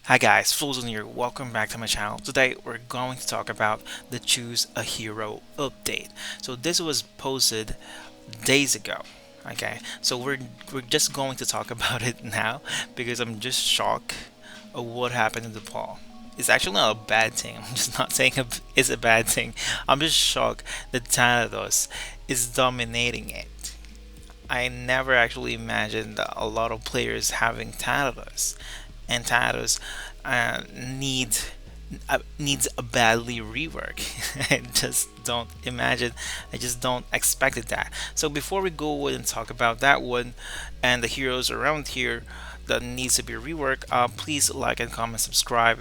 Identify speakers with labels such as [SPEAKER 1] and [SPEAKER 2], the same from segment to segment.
[SPEAKER 1] Hi guys, Frozen here. Welcome back to my channel. Today we're going to talk about the Choose a Hero update. So this was posted days ago. Okay, so we're just going to talk about it now because I'm just shocked of what happened in the poll. It's actually not a bad thing. I'm just not saying it's a bad thing. I'm just shocked that Thanatos is dominating it. I never actually imagined a lot of players having Thanatos, and Thanatos needs a badly rework. I just don't imagine. I just don't expect that. So before we go ahead and talk about that one and the heroes around here that needs to be reworked, please like and comment, subscribe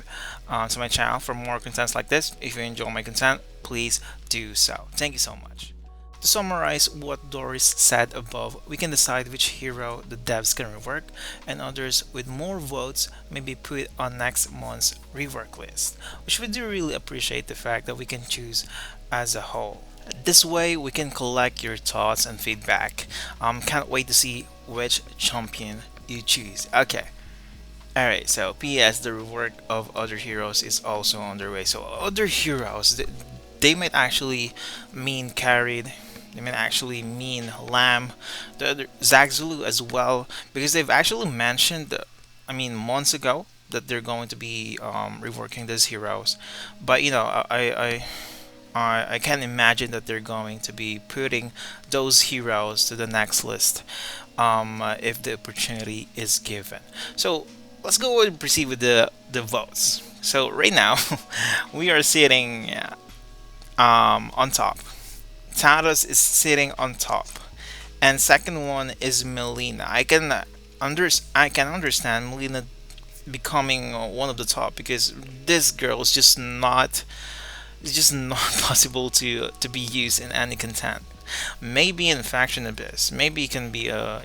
[SPEAKER 1] to my channel for more contents like this. If you enjoy my content, please do so. Thank you so much. To summarize what Doris said above, we can decide which hero the devs can rework, and others with more votes may be put on next month's rework list, which we do really appreciate the fact that we can choose as a whole. This way, we can collect your thoughts and feedback. Can't wait to see which champion you choose. Okay. Alright, so PS, the rework of other heroes is also underway. So other heroes, they might actually mean carried, they might actually mean Lamb, the other Zach Zulu as well, because they've actually mentioned, months ago that they're going to be reworking these heroes. But I can imagine that they're going to be putting those heroes to the next list if the opportunity is given. So let's go ahead and proceed with the votes. So right now we are sitting on top. Thanatos is sitting on top, and second one is Melina. I can understand Melina becoming one of the top because this girl is just not it's just not possible to be used in any content. Maybe in Faction Abyss, maybe it can be a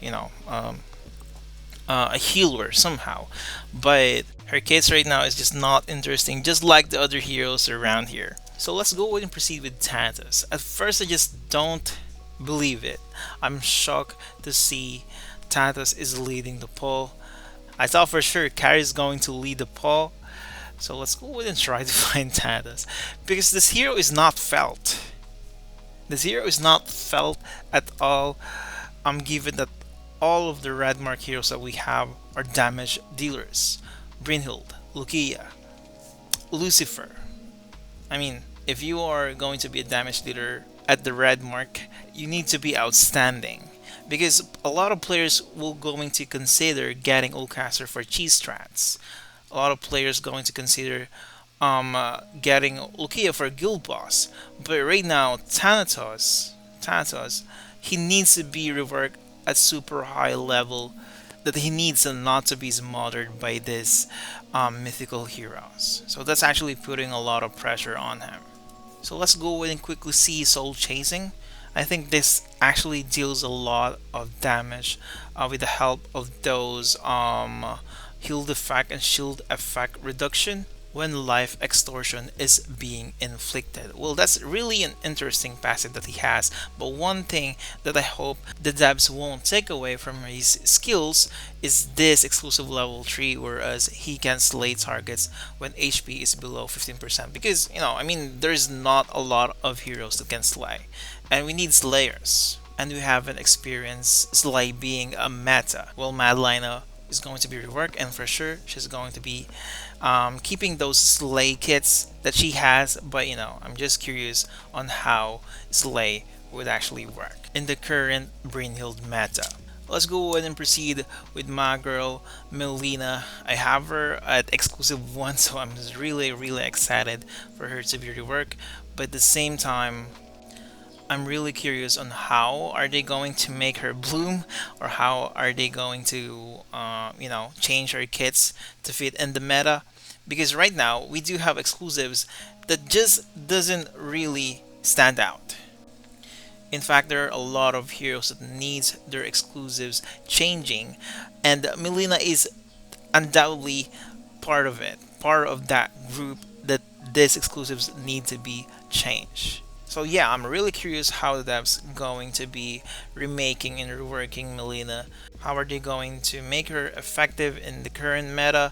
[SPEAKER 1] healer somehow, but her case right now is just not interesting, just like the other heroes around here. So let's go ahead and proceed with Thanatos. At first, I just don't believe it. I'm shocked to see Thanatos is leading the poll. I thought for sure Carrie is going to lead the poll. So let's go ahead and try to find Thanatos, because this hero is not felt. This hero is not felt at all. I'm given that all of the red mark heroes that we have are damage dealers. Brynhild, Lucia, Lucifer. I mean, if you are going to be a damage dealer at the red mark, you need to be outstanding. Because a lot of players will going to consider getting Oldcaster for cheese strats. A lot of players going to consider getting Lucia for guild boss. But right now, Thanatos, he needs to be reworked at super high level, that he needs not to be smothered by these mythical heroes. So that's actually putting a lot of pressure on him. So let's go ahead and quickly see soul chasing. I think this actually deals a lot of damage with the help of those healed effect and shield effect reduction when life extortion is being inflicted. Well, that's really an interesting passive that he has, but one thing that I hope the devs won't take away from his skills is this exclusive level 3, whereas he can slay targets when HP is below 15%, because there's not a lot of heroes that can slay, and we need slayers, and we haven't experienced slay being a meta. Well, Madlina is going to be reworked, and for sure she's going to be keeping those slay kits that she has, but I'm just curious on how slay would actually work in the current Brynhild meta. Let's go ahead and proceed with my girl Melina. I have her at exclusive 1, so I'm just really excited for her to be reworked, but at the same time I'm really curious on how are they going to make her bloom, or how are they going to change her kits to fit in the meta, because right now we do have exclusives that just doesn't really stand out. In fact, there are a lot of heroes that needs their exclusives changing, and Melina is undoubtedly part of it, part of that group that these exclusives need to be changed. So yeah, I'm really curious how the devs going to be remaking and reworking Melina. How are they going to make her effective in the current meta?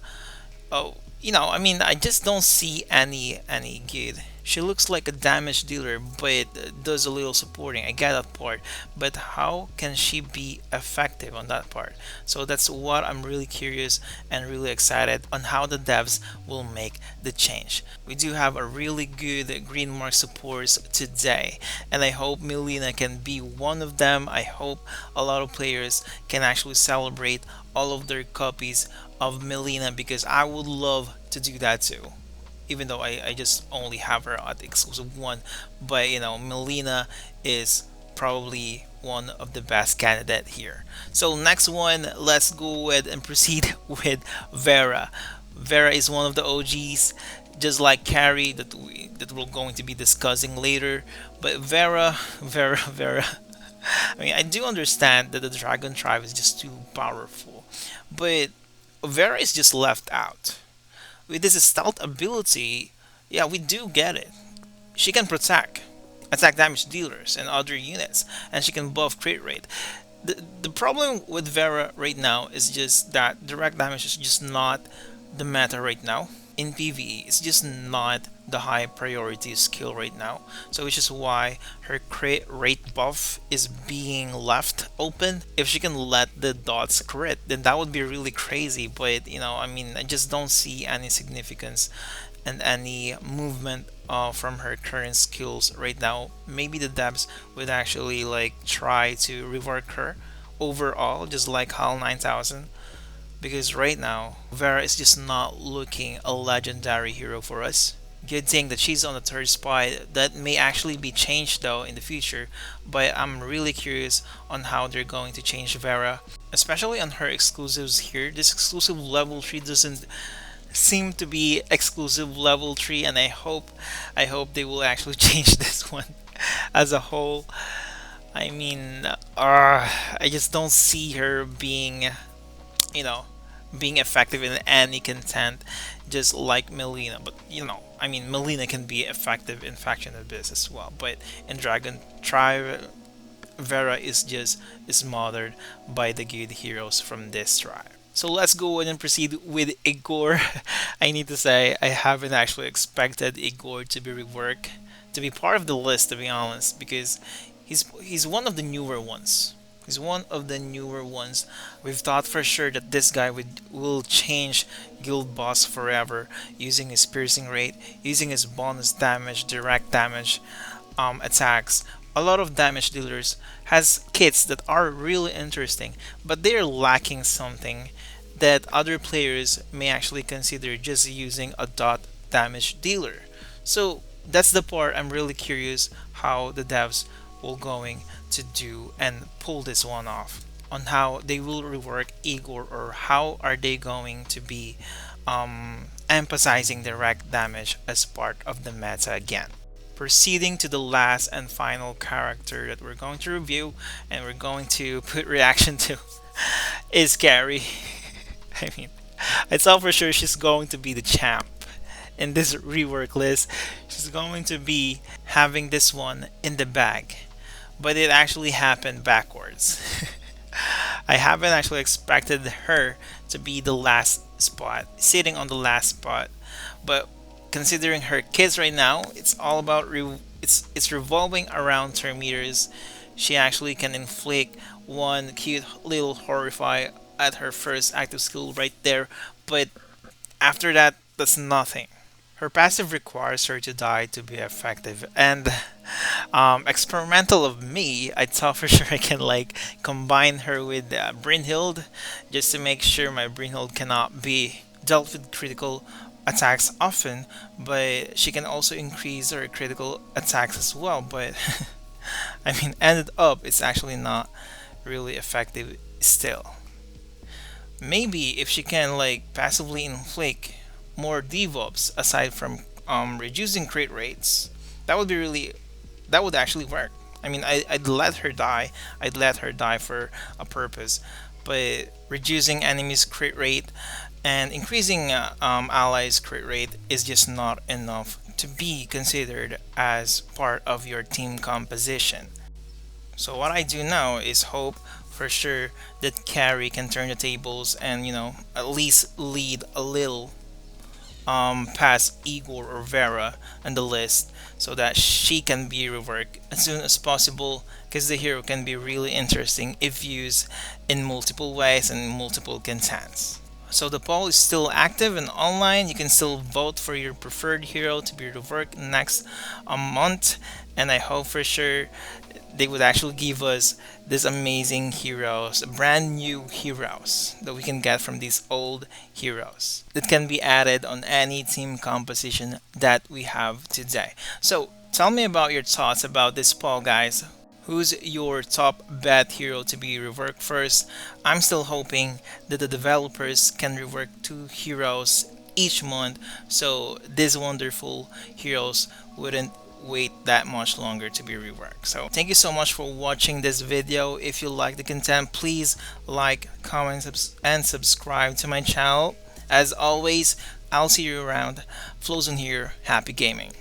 [SPEAKER 1] Oh, I mean, I just don't see any good. She looks like a damage dealer, but does a little supporting. I get that part, but how can she be effective on that part? So that's what I'm really curious and really excited on how the devs will make the change. We do have a really good green mark supports today, and I hope Melina can be one of them. I hope a lot of players can actually celebrate all of their copies of Melina because I would love to do that too. Even though I just only have her at exclusive one, but Melina is probably one of the best candidate here. So next one, let's go ahead and proceed with Vera. Vera is one of the OGs, just like Carrie that we're going to be discussing later. But Vera. I mean, I do understand that the Dragon Tribe is just too powerful, but Vera is just left out. With this stealth ability, yeah, we do get it. She can protect, attack damage dealers and other units, and she can buff crit rate. The problem with Vera right now is just that direct damage is just not the meta right now. In PvE, it's just not the high priority skill right now. So which is why her crit rate buff is being left open. If she can let the dots crit, then that would be really crazy. But I mean, I just don't see any significance and any movement from her current skills right now. Maybe the devs would actually like try to rework her overall, just like HAL 9000, because right now Vera is just not looking a legendary hero for us. Good thing that she's on the third spot. That may actually be changed though in the future, but I'm really curious on how they're going to change Vera, especially on her exclusives here. This exclusive level 3 doesn't seem to be exclusive level 3, and I hope they will actually change this one as a whole. I mean, I just don't see her you know, being effective in any content, just like Melina. But I mean, Melina can be effective in Faction Abyss as well. But in Dragon Tribe, Vera is smothered by the good heroes from this tribe. So let's go ahead and proceed with Igor. I need to say I haven't actually expected Igor to be reworked, to be part of the list, to be honest, because he's one of the newer ones. He's one of the newer ones. We've thought for sure that this guy will change Guild Boss forever, using his piercing rate, using his bonus damage, direct damage, attacks. A lot of damage dealers has kits that are really interesting, but they're lacking something that other players may actually consider just using a dot damage dealer. So that's the part I'm really curious how the devs will going to do and pull this one off, on how they will rework Igor, or how are they going to be emphasizing direct damage as part of the meta again. Proceeding to the last and final character that we're going to review and we're going to put reaction to is Carrie. I mean, I saw for sure she's going to be the champ in this rework list. She's going to be having this one in the bag, but it actually happened backwards. I haven't actually expected her to be the last spot, sitting on the last spot, but considering her kids right now, it's all about it's revolving around her meters. She actually can inflict one cute little horrify at her first active skill right there, but after that, that's nothing. Her passive requires her to die to be effective, and experimental of me, I thought for sure I can like combine her with Brynhild, just to make sure my Brynhild cannot be dealt with critical attacks often, but she can also increase her critical attacks as well. But I mean, ended up it's actually not really effective still. Maybe if she can like passively inflict more devops aside from reducing crit rates, that would be really, that would actually work. I mean, I'd let her die. I'd let her die for a purpose, but reducing enemies crit rate and increasing allies crit rate is just not enough to be considered as part of your team composition. So what I do now is hope for sure that Carrie can turn the tables and at least lead a little pass Igor or Vera on the list so that she can be reworked as soon as possible, because the hero can be really interesting if used in multiple ways and multiple contents. So the poll is still active and online. You can still vote for your preferred hero to be reworked next month, and I hope for sure they would actually give us these amazing heroes, brand new heroes that we can get from these old heroes that can be added on any team composition that we have today. So tell me about your thoughts about this poll, guys. Who's your top bet hero to be reworked first? I'm still hoping that the developers can rework two heroes each month so these wonderful heroes wouldn't wait that much longer to be reworked. So thank you so much for watching this video. If you like the content, please like, comment, and subscribe to my channel. As always, I'll see you around. Flows in here. Happy gaming.